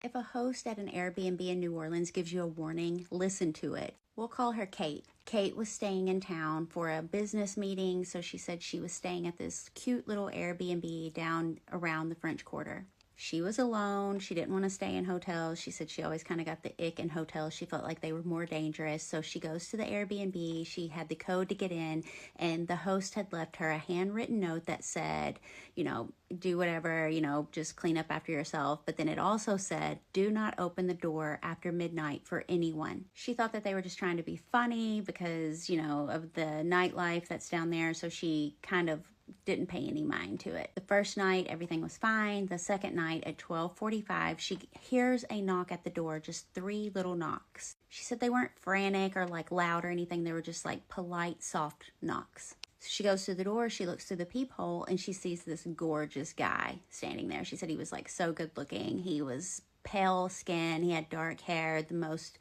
If a host at an Airbnb in New Orleans gives you a warning, listen to it. We'll call her Kate. Kate was staying in town for a business meeting, so she said she was staying at this cute little Airbnb down around the French Quarter. She was alone. She didn't want to stay in hotels. She said she always kind of got the ick in hotels. She felt like they were more dangerous. So she goes to the Airbnb. She had the code to get in, and the host had left her a handwritten note that said, do whatever, just clean up after yourself. But then it also said, do not open the door after midnight for anyone. She thought that they were just trying to be funny because, of the nightlife that's down there. So she kind of didn't pay any mind to it. The first night, everything was fine. The second night at 12:45, she hears a knock at the door, just 3 little knocks. She said they weren't frantic or like loud or anything. They were just like polite, soft knocks. So she goes to the door, she looks through the peephole, and she sees this gorgeous guy standing there. She said he was like so good looking. He was pale skin, he had dark hair, the most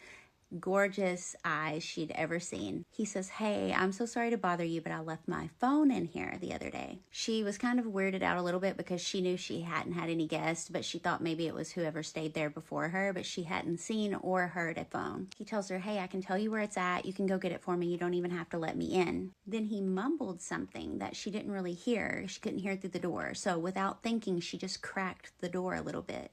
gorgeous eyes she'd ever seen. He says, "Hey, I'm so sorry to bother you, but I left my phone in here the other day." She was kind of weirded out a little bit because she knew she hadn't had any guests, but she thought maybe it was whoever stayed there before her, but she hadn't seen or heard a phone. He tells her, "Hey, I can tell you where it's at. You can go get it for me. You don't even have to let me in." Then he mumbled something that she didn't really hear. She couldn't hear it through the door. So without thinking, she just cracked the door a little bit.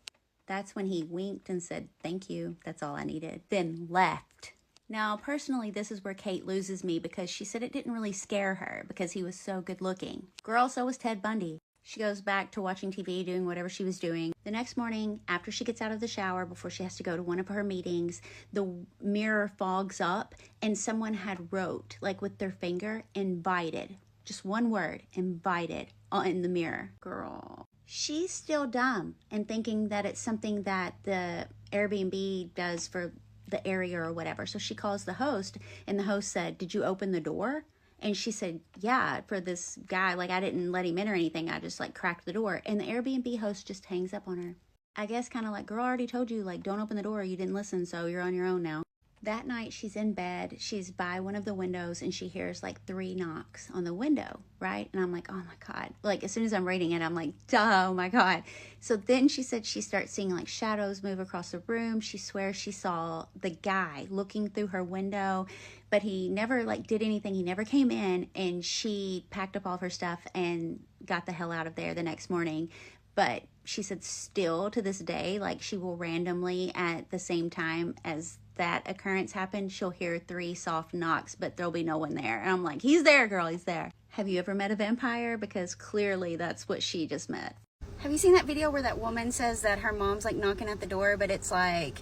That's when he winked and said, "Thank you, that's all I needed," then left. Now, personally, this is where Kate loses me because she said it didn't really scare her because he was so good looking. Girl, so was Ted Bundy. She goes back to watching TV, doing whatever she was doing. The next morning, after she gets out of the shower, before she has to go to one of her meetings, the mirror fogs up and someone had wrote, like with their finger, "invited." Just one word, "invited," in the mirror. Girl. She's still dumb and thinking that it's something that the Airbnb does for the area or whatever. So she calls the host, and the host said, "Did you open the door?" And she said, "Yeah, for this guy, like I didn't let him in or anything. I just like cracked the door." And the Airbnb host just hangs up on her. I guess kind of like, "Girl, I already told you, like, don't open the door. You didn't listen, so you're on your own now." That night, she's in bed, she's by one of the windows, and she hears like 3 knocks on the window, right? And I'm like, oh my God. Like, as soon as I'm reading it, I'm like, duh, oh my God. So then she said she starts seeing like shadows move across the room. She swears she saw the guy looking through her window, but he never like did anything. He never came in, and she packed up all of her stuff and got the hell out of there the next morning. But she said still to this day, like she will randomly at the same time as that occurrence happened, she'll hear 3 soft knocks, but there'll be no one there. And I'm like, he's there, girl, he's there. Have you ever met a vampire? Because clearly that's what she just met. Have you seen that video where that woman says that her mom's like knocking at the door, but it's like,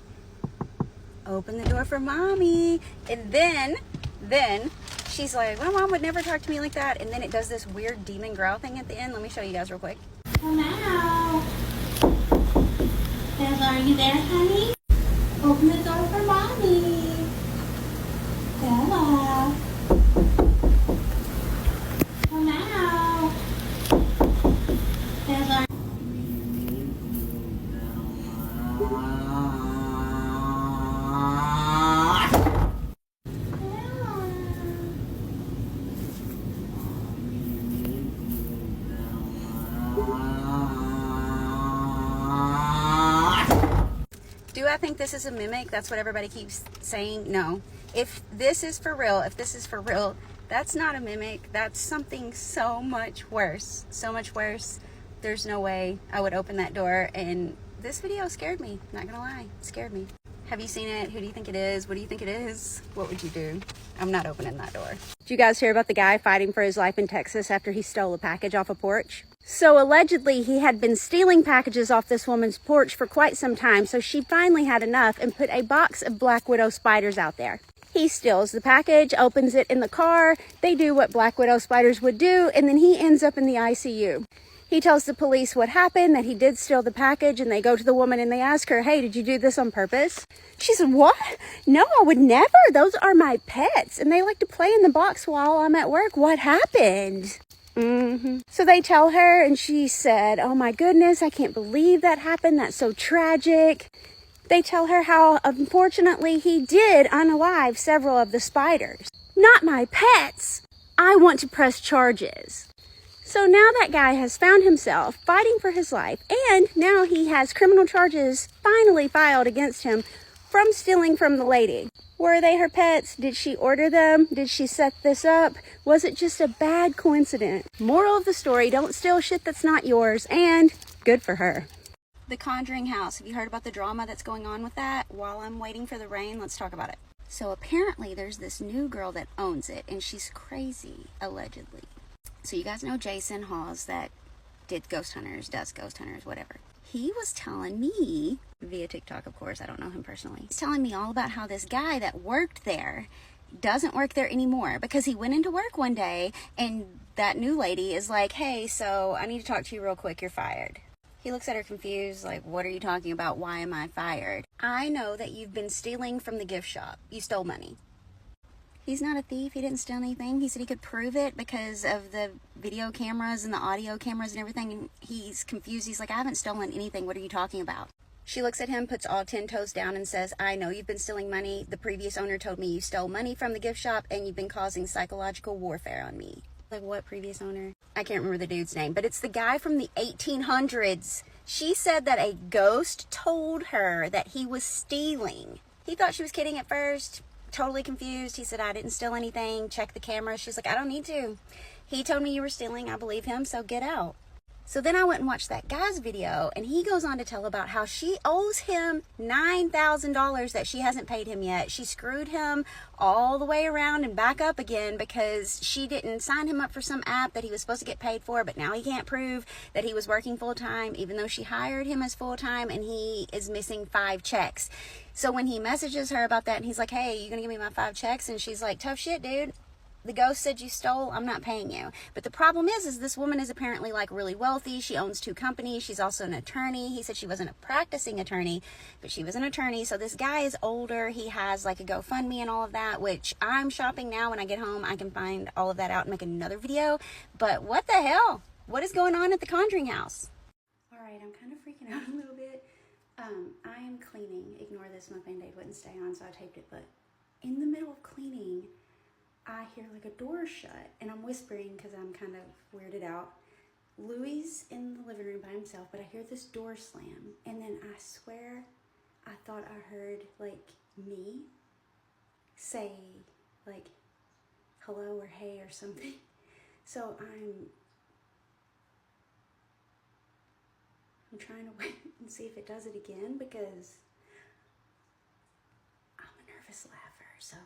"Open the door for mommy." And then she's like, "My mom would never talk to me like that." And then it does this weird demon growl thing at the end. Let me show you guys real quick. Come out. Bella, are you there, honey? Open the door for mommy. Bella. Come out. Bella. Do I think this is a mimic? That's what everybody keeps saying. No. If this is for real, that's not a mimic. That's something so much worse. So much worse. There's no way I would open that door. And this video scared me. Not gonna lie. It scared me. Have you seen it? Who do you think it is? What do you think it is? What would you do? I'm not opening that door. Did you guys hear about the guy fighting for his life in Texas after he stole a package off a porch? So allegedly he had been stealing packages off this woman's porch for quite some time, so she finally had enough and put a box of black widow spiders out there. He steals the package, opens it in the car, they do what black widow spiders would do, and then he ends up in the ICU. He tells the police what happened, that he did steal the package, and they go to the woman and they ask her, "Hey, did you do this on purpose?" She said, "What? No, I would never. Those are my pets, and they like to play in the box while I'm at work. What happened?" So they tell her, and she said, "Oh my goodness, I can't believe that happened. That's so tragic." They tell her how, unfortunately, he did unalive several of the spiders. "Not my pets. I want to press charges." So now that guy has found himself fighting for his life, and now he has criminal charges finally filed against him from stealing from the lady. Were they her pets? Did she order them? Did she set this up? Was it just a bad coincidence? Moral of the story, don't steal shit that's not yours, and good for her. The Conjuring house. Have you heard about the drama that's going on with that? While I'm waiting for the rain, let's talk about it. So apparently there's this new girl that owns it, and she's crazy, allegedly. So you guys know Jason Hawes that does ghost hunters, whatever. He was telling me, via TikTok of course, I don't know him personally, he's telling me all about how this guy that worked there doesn't work there anymore, because he went into work one day and that new lady is like, hey, so I need to talk to you real quick, you're fired. He looks at her confused, like, what are you talking about? Why am I fired? I know that you've been stealing from the gift shop. You stole money. He's not a thief. He didn't steal anything. He said he could prove it because of the video cameras and the audio cameras and everything. And he's confused. He's like, I haven't stolen anything. What are you talking about? She looks at him, puts all 10 toes down and says, I know you've been stealing money. The previous owner told me you stole money from the gift shop and you've been causing psychological warfare on me. Like, what previous owner? I can't remember the dude's name, but it's the guy from the 1800s. She said that a ghost told her that he was stealing. He thought she was kidding at first, totally confused. He said, I didn't steal anything. Check the camera. She's like, I don't need to. He told me you were stealing. I believe him, so get out. So then I went and watched that guy's video, and he goes on to tell about how she owes him $9,000 that she hasn't paid him yet. She screwed him all the way around and back up again because she didn't sign him up for some app that he was supposed to get paid for, but now he can't prove that he was working full-time, even though she hired him as full-time, and he is missing 5 checks. So when he messages her about that, and he's like, hey, you gonna give me my 5 checks? And she's like, tough shit, dude. The ghost said you stole, I'm not paying you. But the problem is this woman is apparently like really wealthy. She owns 2 companies. She's also an attorney. He said she wasn't a practicing attorney, but she was an attorney. So this guy is older. He has like a GoFundMe and all of that, which I'm shopping now. When I get home, I can find all of that out and make another video. But what the hell? What is going on at the Conjuring house? All right, I'm kind of freaking out a little bit. I am cleaning. Ignore this, my Band-Aid wouldn't stay on, so I taped it. But in the middle of cleaning, I hear like a door shut, and I'm whispering because I'm kind of weirded out. Louie's in the living room by himself, but I hear this door slam, and then I swear I thought I heard like me say like hello or hey or something. So I'm trying to wait and see if it does it again, because I'm a nervous laugher, so.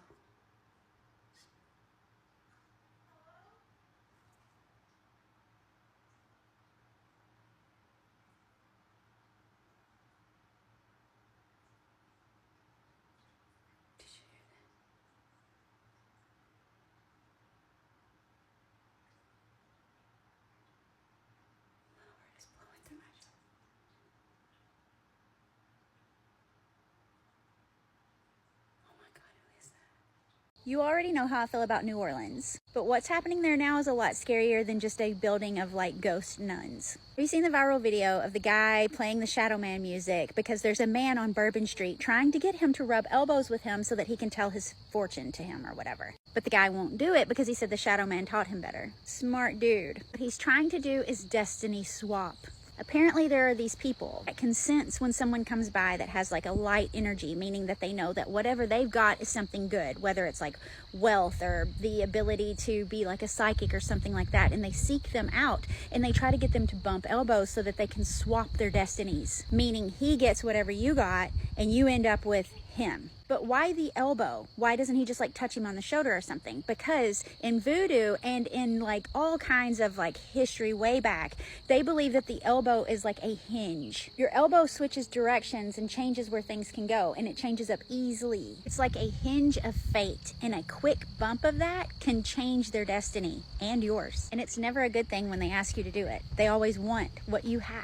You already know how I feel about New Orleans, but what's happening there now is a lot scarier than just a building of like ghost nuns. Have you seen the viral video of the guy playing the Shadow Man music because there's a man on Bourbon Street trying to get him to rub elbows with him so that he can tell his fortune to him or whatever? But the guy won't do it because he said the Shadow Man taught him better. Smart dude. What he's trying to do is destiny swap. Apparently there are these people that can sense when someone comes by that has like a light energy, meaning that they know that whatever they've got is something good, whether it's like wealth or the ability to be like a psychic or something like that, and they seek them out and they try to get them to bump elbows so that they can swap their destinies, meaning he gets whatever you got and you end up with him. But why the elbow? Why doesn't he just like touch him on the shoulder or something? Because in voodoo and in like all kinds of like history way back, they believe that the elbow is like a hinge. Your elbow switches directions and changes where things can go, and it changes up easily. It's like a hinge of fate, and a quick bump of that can change their destiny and yours. And it's never a good thing when they ask you to do it. They always want what you have.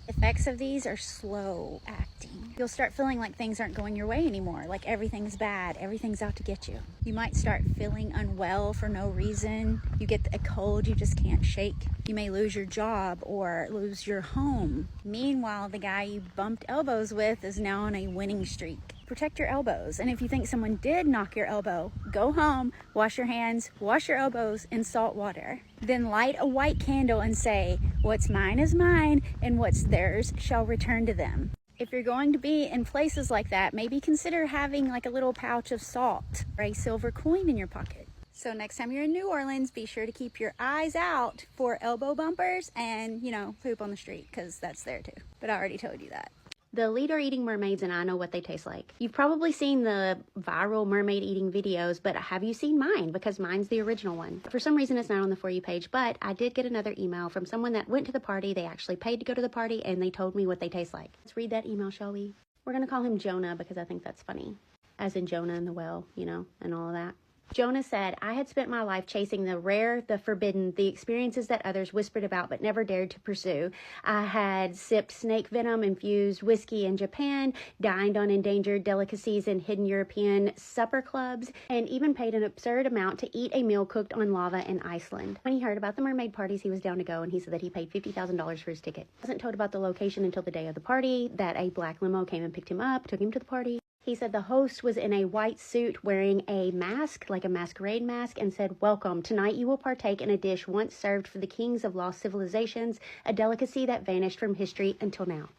Effects of these are slow acting. You'll start feeling like things aren't going your way anymore, like everything's bad, everything's out to get you. You might start feeling unwell for no reason. You get a cold you just can't shake. You may lose your job or lose your home. Meanwhile, the guy you bumped elbows with is now on a winning streak. protect your elbows. And if you think someone did knock your elbow, go home, wash your hands, wash your elbows in salt water. Then light a white candle and say, what's mine is mine, and what's theirs shall return to them. If you're going to be in places like that, maybe consider having like a little pouch of salt or a silver coin in your pocket. So next time you're in New Orleans, be sure to keep your eyes out for elbow bumpers and, you know, poop on the street, because that's there too. But I already told you that. The lead are eating mermaids, and I know what they taste like. You've probably seen the viral mermaid eating videos, but have you seen mine? Because mine's the original one. For some reason, it's not on the For You page, but I did get another email from someone that went to the party. They actually paid to go to the party, and they told me what they taste like. Let's read that email, shall we? We're going to call him Jonah because I think that's funny. As in Jonah and the whale, you know, and all of that. Jonah said, I had spent my life chasing the rare, the forbidden, the experiences that others whispered about but never dared to pursue. I had sipped snake venom-infused whiskey in Japan, dined on endangered delicacies in hidden European supper clubs, and even paid an absurd amount to eat a meal cooked on lava in Iceland. When he heard about the mermaid parties, he was down to go, and he said that he paid $50,000 for his ticket. He wasn't told about the location until the day of the party, that a black limo came and picked him up, took him to the party. He said the host was in a white suit wearing a mask, like a masquerade mask, and said, welcome. Tonight you will partake in a dish once served for the kings of lost civilizations, a delicacy that vanished from history until now.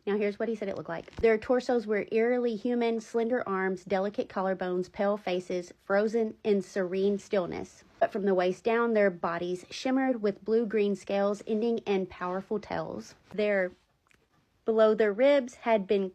Now here's what he said it looked like. Their torsos were eerily human, slender arms, delicate collarbones, pale faces, frozen in serene stillness. But from the waist down, their bodies shimmered with blue-green scales ending in powerful tails. Below their ribs had been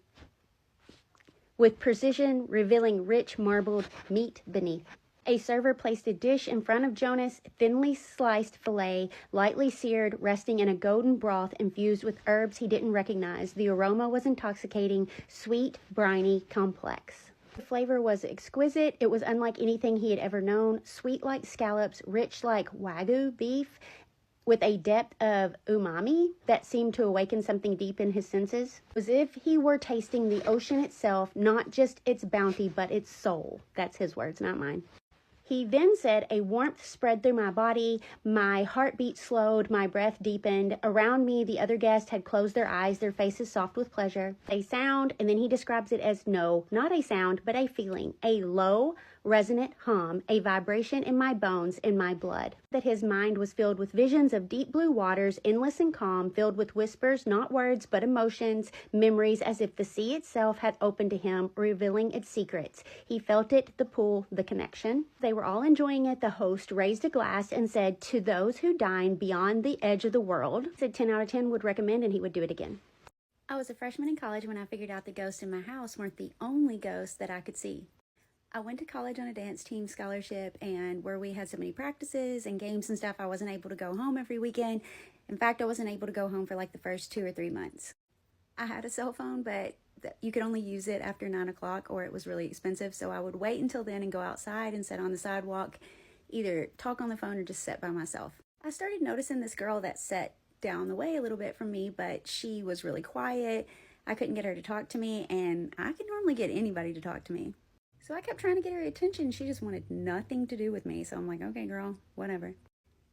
with precision, revealing rich marbled meat beneath. A server placed a dish in front of Jonas, thinly sliced filet, lightly seared, resting in a golden broth infused with herbs he didn't recognize. The aroma was intoxicating, sweet, briny, complex. The flavor was exquisite. It was unlike anything he had ever known, sweet like scallops, rich like Wagyu beef, with a depth of umami that seemed to awaken something deep in his senses. It was as if he were tasting the ocean itself, not just its bounty, but its soul. That's his words, not mine. He then said, a warmth spread through my body, my heartbeat slowed, my breath deepened. Around me, the other guests had closed their eyes, their faces soft with pleasure. A sound, and then he describes it as no, not a sound, but a feeling, a low, resonant hum, a vibration in my bones, in my blood. That his mind was filled with visions of deep blue waters, endless and calm, filled with whispers, not words, but emotions, memories, as if the sea itself had opened to him, revealing its secrets. He felt it, the pull, the connection. They were all enjoying it. The host raised a glass and said, to those who dine beyond the edge of the world, said 10 out of 10 would recommend, and he would do it again. I was a freshman in college when I figured out the ghosts in my house weren't the only ghosts that I could see. I went to college on a dance team scholarship, and where we had so many practices and games and stuff, I wasn't able to go home every weekend. In fact, I wasn't able to go home for like the first 2 or 3 months. I had a cell phone, but you could only use it after 9 o'clock or it was really expensive. So I would wait until then and go outside and sit on the sidewalk, either talk on the phone or just sit by myself. I started noticing this girl that sat down the way a little bit from me, but she was really quiet. I couldn't get her to talk to me, and I could normally get anybody to talk to me. So I kept trying to get her attention. She just wanted nothing to do with me. So I'm like, okay, girl, whatever.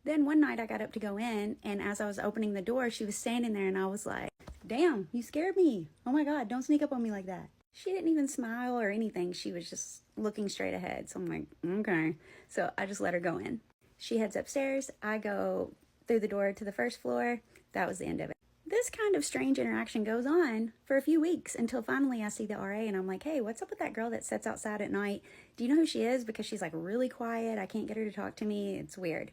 Then one night I got up to go in, and as I was opening the door, she was standing there, and I was like, damn, you scared me. Oh my God, don't sneak up on me like that. She didn't even smile or anything. She was just looking straight ahead. So I'm like, okay. So I just let her go in. She heads upstairs. I go through the door to the first floor. That was the end of it. This kind of strange interaction goes on for a few weeks until finally I see the RA, and I'm like, hey, what's up with that girl that sits outside at night? Do you know who she is? Because she's like really quiet. I can't get her to talk to me. It's weird.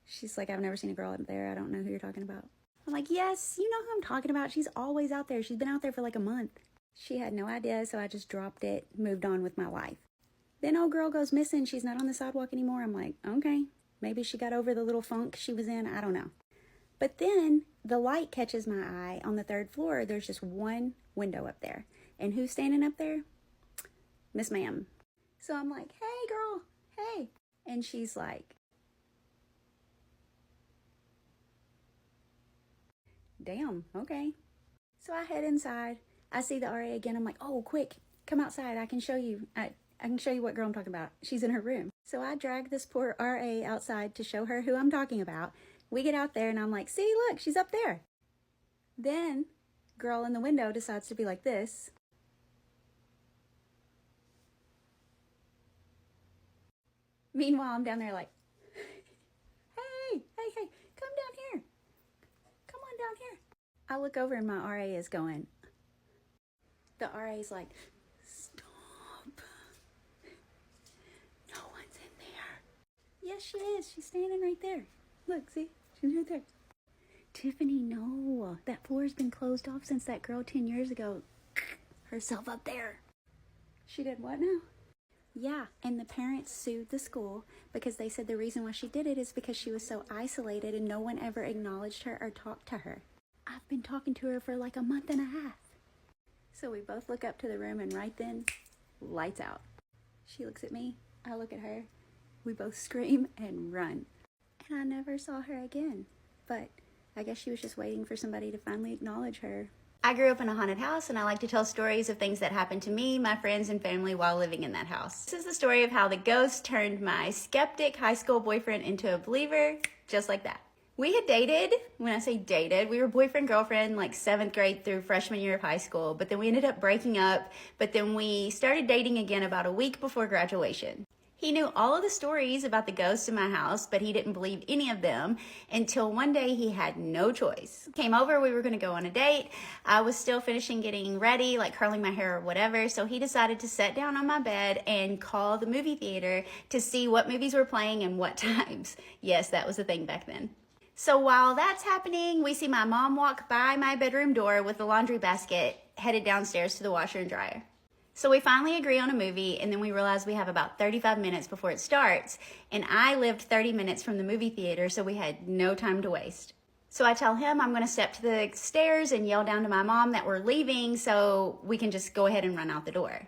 She's like, I've never seen a girl up there. I don't know who you're talking about. I'm like, yes, you know who I'm talking about. She's always out there. She's been out there for like a month. She had no idea, so I just dropped it, moved on with my life. Then old girl goes missing. She's not on the sidewalk anymore. I'm like, okay, maybe she got over the little funk she was in. I don't know. But then the light catches my eye on the 3rd floor. There's just one window up there. And who's standing up there? Miss Ma'am. So I'm like, hey, girl, hey. And she's like, damn, okay. So I head inside. I see the RA again. I'm like, oh, quick, come outside. I can show you. I can show you what girl I'm talking about. She's in her room. So I drag this poor RA outside to show her who I'm talking about. We get out there, and I'm like, see, look, she's up there. Then girl in the window decides to be like this. Meanwhile, I'm down there like, hey, come down here. Come on down here. I look over and my RA is going. The RA is like, stop. No one's in there. Yes, she is. She's standing right there. Look, see? She's right there. Tiffany, no. That floor's been closed off since that girl 10 years ago. Herself up there. She did what now? Yeah, and the parents sued the school because they said the reason why she did it is because she was so isolated and no one ever acknowledged her or talked to her. I've been talking to her for like a month and a half. So we both look up to the room and right then, lights out. She looks at me, I look at her, we both scream and run. And I never saw her again, but I guess she was just waiting for somebody to finally acknowledge her. I grew up in a haunted house and I like to tell stories of things that happened to me, my friends, and family while living in that house. This is the story of how the ghost turned my skeptic high school boyfriend into a believer, just like that. We had dated, when I say dated, we were boyfriend, girlfriend, like 7th grade through freshman year of high school, but then we ended up breaking up, but then we started dating again about a week before graduation. He knew all of the stories about the ghosts in my house, but he didn't believe any of them until one day he had no choice. Came over, we were gonna go on a date. I was still finishing getting ready, like curling my hair or whatever, so he decided to sit down on my bed and call the movie theater to see what movies were playing and what times. Yes, that was a thing back then. So while that's happening, we see my mom walk by my bedroom door with the laundry basket headed downstairs to the washer and dryer. So we finally agree on a movie, and then we realize we have about 35 minutes before it starts, and I lived 30 minutes from the movie theater, so we had no time to waste. So I tell him I'm gonna step to the stairs and yell down to my mom that we're leaving so we can just go ahead and run out the door.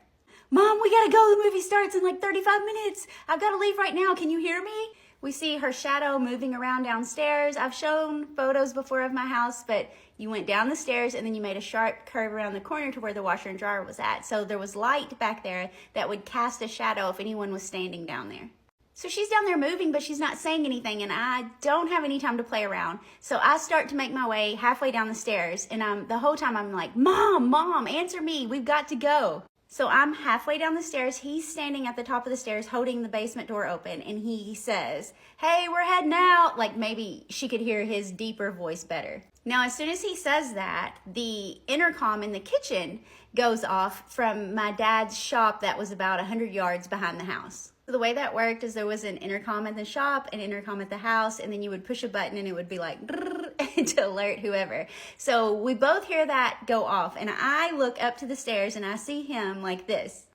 Mom, we gotta go, the movie starts in like 35 minutes. I've gotta leave right now, can you hear me? We see her shadow moving around downstairs. I've shown photos before of my house, but you went down the stairs and then you made a sharp curve around the corner to where the washer and dryer was at. So there was light back there that would cast a shadow if anyone was standing down there. So she's down there moving, but she's not saying anything, and I don't have any time to play around. So I start to make my way halfway down the stairs, and the whole time I'm like, Mom, answer me, we've got to go. So I'm halfway down the stairs. He's standing at the top of the stairs holding the basement door open, and he says, hey, we're heading out. Like maybe she could hear his deeper voice better. Now, as soon as he says that, the intercom in the kitchen goes off from my dad's shop that was about 100 yards behind the house. So the way that worked is there was an intercom at the shop, an intercom at the house, and then you would push a button and it would be like to alert whoever. So we both hear that go off, and I look up to the stairs and I see him like this.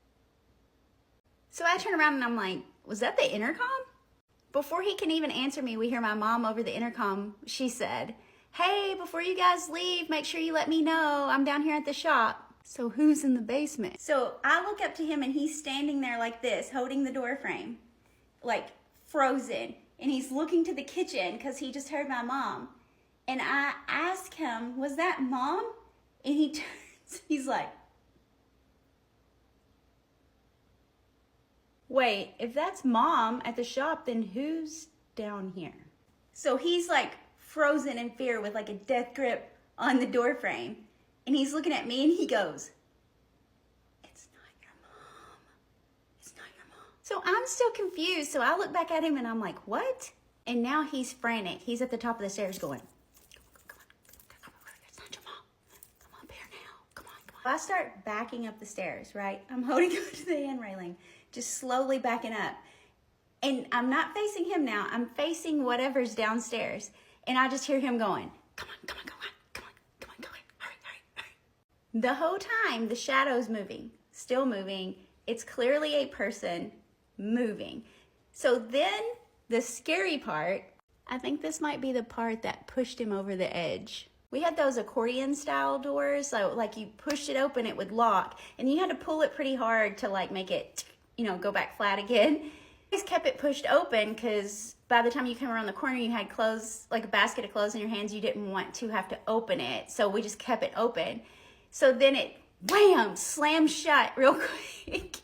So I turn around and I'm like, was that the intercom? Before he can even answer me, we hear my mom over the intercom. She said, hey, before you guys leave, make sure you let me know. I'm down here at the shop. So who's in the basement? So I look up to him and he's standing there like this, holding the door frame, like frozen. And he's looking to the kitchen because he just heard my mom. And I ask him, was that Mom? And he turns, he's like, wait, if that's Mom at the shop, then who's down here? So he's like frozen in fear with like a death grip on the door frame. And he's looking at me and he goes, it's not your mom. It's not your mom. So I'm still confused. So I look back at him and I'm like, what? And now he's frantic. He's at the top of the stairs going, come on, it's not your mom. Come up here now. Come on. I start backing up the stairs, right? I'm holding on to the hand railing, just slowly backing up. And I'm not facing him now. I'm facing whatever's downstairs. And I just hear him going, come on. The whole time, the shadow's moving, still moving. It's clearly a person moving. So then the scary part, I think this might be the part that pushed him over the edge. We had those accordion style doors, so like you pushed it open, it would lock, and you had to pull it pretty hard to like make it, go back flat again. I just kept it pushed open because by the time you came around the corner, you had clothes, like a basket of clothes in your hands. You didn't want to have to open it, so we just kept it open. So then it, wham, slammed shut real quick.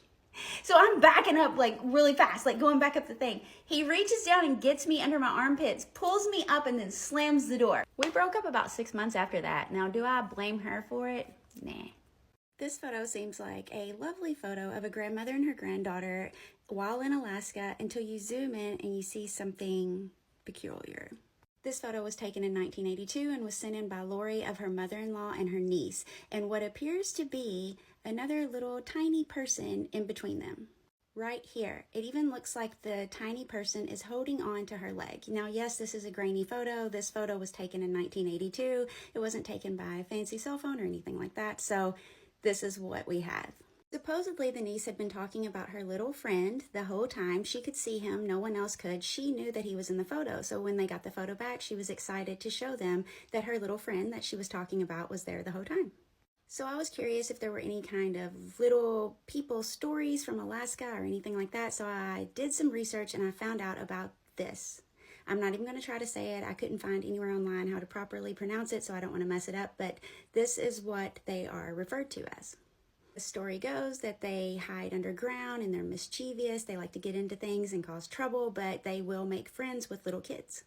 So I'm backing up like really fast, like going back up the thing. He reaches down and gets me under my armpits, pulls me up, and then slams the door. We broke up about 6 months after that. Now, do I blame her for it? Nah. This photo seems like a lovely photo of a grandmother and her granddaughter while in Alaska until you zoom in and you see something peculiar. This photo was taken in 1982 and was sent in by Lori of her mother-in-law and her niece, and what appears to be another little tiny person in between them. Right here, it even looks like the tiny person is holding on to her leg. Now, yes, this is a grainy photo. This photo was taken in 1982. It wasn't taken by a fancy cell phone or anything like that, so this is what we have. Supposedly, the niece had been talking about her little friend the whole time. She could see him, no one else could. She knew that he was in the photo, so when they got the photo back, she was excited to show them that her little friend that she was talking about was there the whole time. So I was curious if there were any kind of little people stories from Alaska or anything like that. So I did some research and I found out about this. I'm not even going to try to say it. I couldn't find anywhere online how to properly pronounce it, so I don't want to mess it up. But this is what they are referred to as. The story goes that they hide underground and they're mischievous. They like to get into things and cause trouble, but they will make friends with little kids.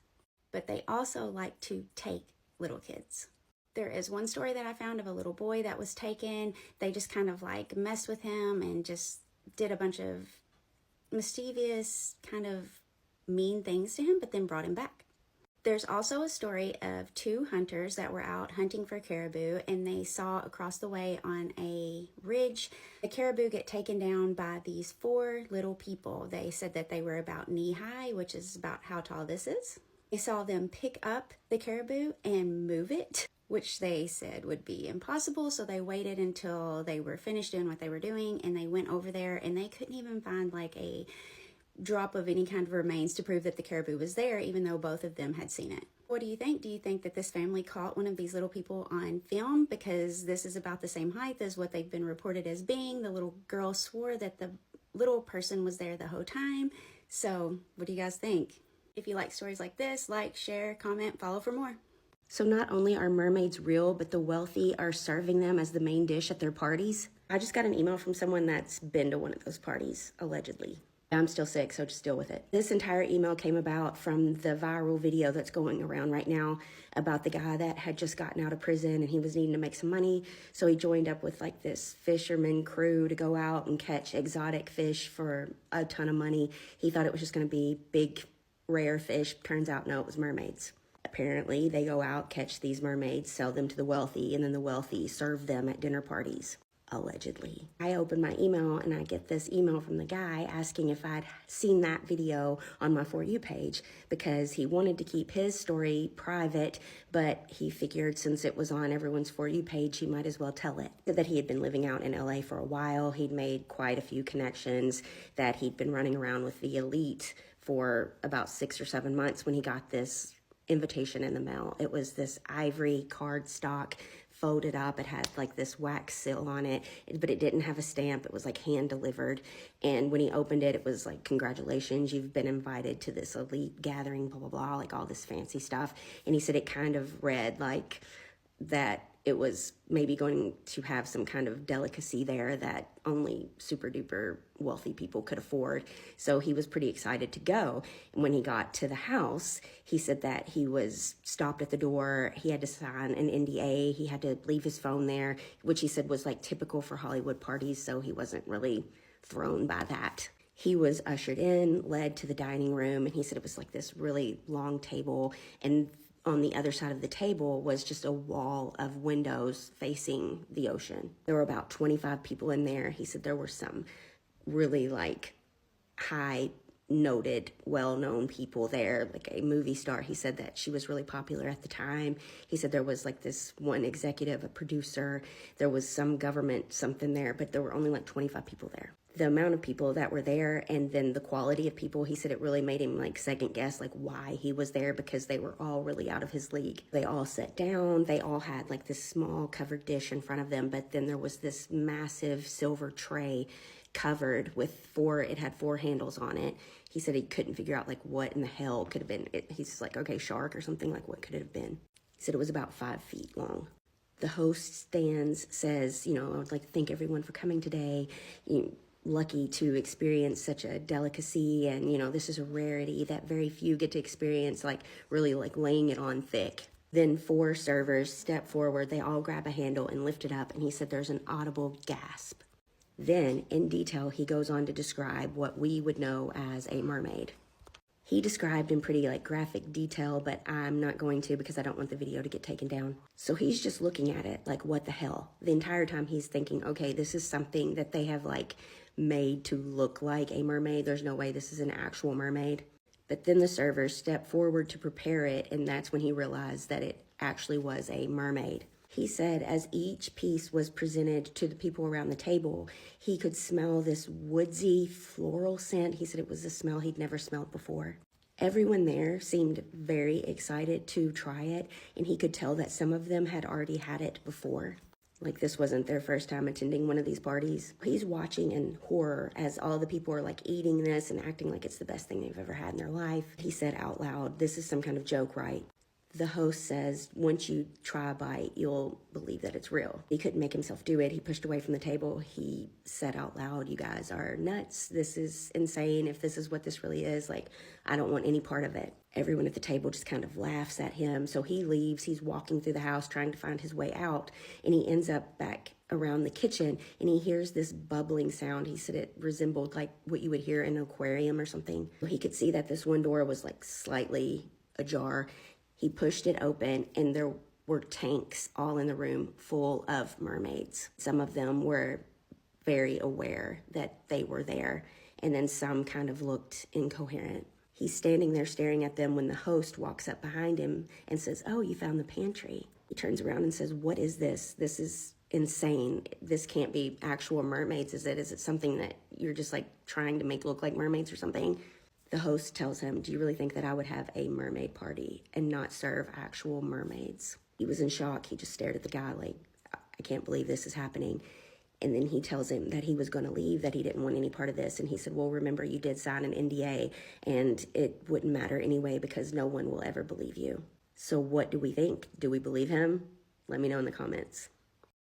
But they also like to take little kids. There is one story that I found of a little boy that was taken. They just kind of like messed with him and just did a bunch of mischievous, kind of mean things to him, but then brought him back. There's also a story of two hunters that were out hunting for caribou, and they saw across the way on a ridge a caribou get taken down by these four little people. They said that they were about knee high, which is about how tall this is. They saw them pick up the caribou and move it, which they said would be impossible, so they waited until they were finished doing what they were doing, and they went over there, and they couldn't even find like a drop of any kind of remains to prove that the caribou was there, even though both of them had seen it. What do you think? Do you think that this family caught one of these little people on film? Because this is about the same height as what they've been reported as being. The little girl swore that the little person was there the whole time. So what do you guys think? If you like stories like this, like, share, comment, follow for more. So not only are mermaids real, but the wealthy are serving them as the main dish at their parties. I just got an email from someone that's been to one of those parties, allegedly. I'm still sick, so just deal with it. This entire email came about from the viral video that's going around right now about the guy that had just gotten out of prison and he was needing to make some money. So he joined up with like this fisherman crew to go out and catch exotic fish for a ton of money. He thought it was just going to be big, rare fish. Turns out, no, it was mermaids. Apparently, they go out, catch these mermaids, sell them to the wealthy, and then the wealthy serve them at dinner parties. Allegedly. I open my email and I get this email from the guy asking if I'd seen that video on my For You page because he wanted to keep his story private, but he figured since it was on everyone's For You page, he might as well tell it. That he had been living out in LA for a while. He'd made quite a few connections, that he'd been running around with the elite for about 6 or 7 months when he got this invitation in the mail. It was this ivory cardstock folded up. It had like this wax seal on it, but it didn't have a stamp. It was like hand delivered. And when he opened it, it was like, congratulations, you've been invited to this elite gathering, blah, blah, blah, like all this fancy stuff. And he said it kind of read like that it was maybe going to have some kind of delicacy there that only super duper wealthy people could afford. So he was pretty excited to go. And when he got to the house, he said that he was stopped at the door. He had to sign an NDA. He had to leave his phone there, which he said was like typical for Hollywood parties. So he wasn't really thrown by that. He was ushered in, led to the dining room, and he said it was like this really long table, and on the other side of the table was just a wall of windows facing the ocean. There were about 25 people in there. He said there were some really like high noted, well-known people there, like a movie star. He said that she was really popular at the time. He said there was like this one executive, a producer. There was some government something there, but there were only like 25 people there. The amount of people that were there and then the quality of people, he said it really made him like second guess like why he was there, because they were all really out of his league. They all sat down. They all had like this small covered dish in front of them, but then there was this massive silver tray covered with it had 4 handles on it. He said he couldn't figure out like what in the hell could have been it. He's just like, okay, shark or something, like what could it have been? He said it was about 5 feet long. The host stands, says, I would like to thank everyone for coming today. Lucky to experience such a delicacy, and this is a rarity that very few get to experience, like really like laying it on thick. Then 4 servers step forward. They all grab a handle and lift it up, and he said there's an audible gasp. Then, in detail, he goes on to describe what we would know as a mermaid. He described in pretty graphic detail, but I'm not going to because I don't want the video to get taken down. So he's just looking at it like, what the hell? The entire time he's thinking, okay, this is something that they have made to look like a mermaid. There's no way this is an actual mermaid. But then the servers step forward to prepare it, and that's when he realized that it actually was a mermaid. He said as each piece was presented to the people around the table, he could smell this woodsy floral scent. He said it was a smell he'd never smelled before. Everyone there seemed very excited to try it, and he could tell that some of them had already had it before. This wasn't their first time attending one of these parties. He's watching in horror as all the people are eating this and acting like it's the best thing they've ever had in their life. He said out loud, "This is some kind of joke, right?" The host says, "Once you try a bite, you'll believe that it's real." He couldn't make himself do it. He pushed away from the table. He said out loud, "You guys are nuts. This is insane. If this is what this really is, I don't want any part of it." Everyone at the table just kind of laughs at him. So he leaves. He's walking through the house trying to find his way out. And he ends up back around the kitchen, and he hears this bubbling sound. He said it resembled what you would hear in an aquarium or something. He could see that this one door was slightly ajar. He pushed it open, and there were tanks all in the room full of mermaids. Some of them were very aware that they were there, and then some kind of looked incoherent. He's standing there staring at them when the host walks up behind him and says, "Oh, you found the pantry." He turns around and says, "What is this? This is insane. This can't be actual mermaids, is it? Is it something that you're just trying to make look like mermaids or something?" The host tells him, "Do you really think that I would have a mermaid party and not serve actual mermaids?" He was in shock. He just stared at the guy "I can't believe this is happening." And then he tells him that he was going to leave, that he didn't want any part of this. And he said, "Well, remember, you did sign an NDA, and it wouldn't matter anyway because no one will ever believe you." So what do we think? Do we believe him? Let me know in the comments.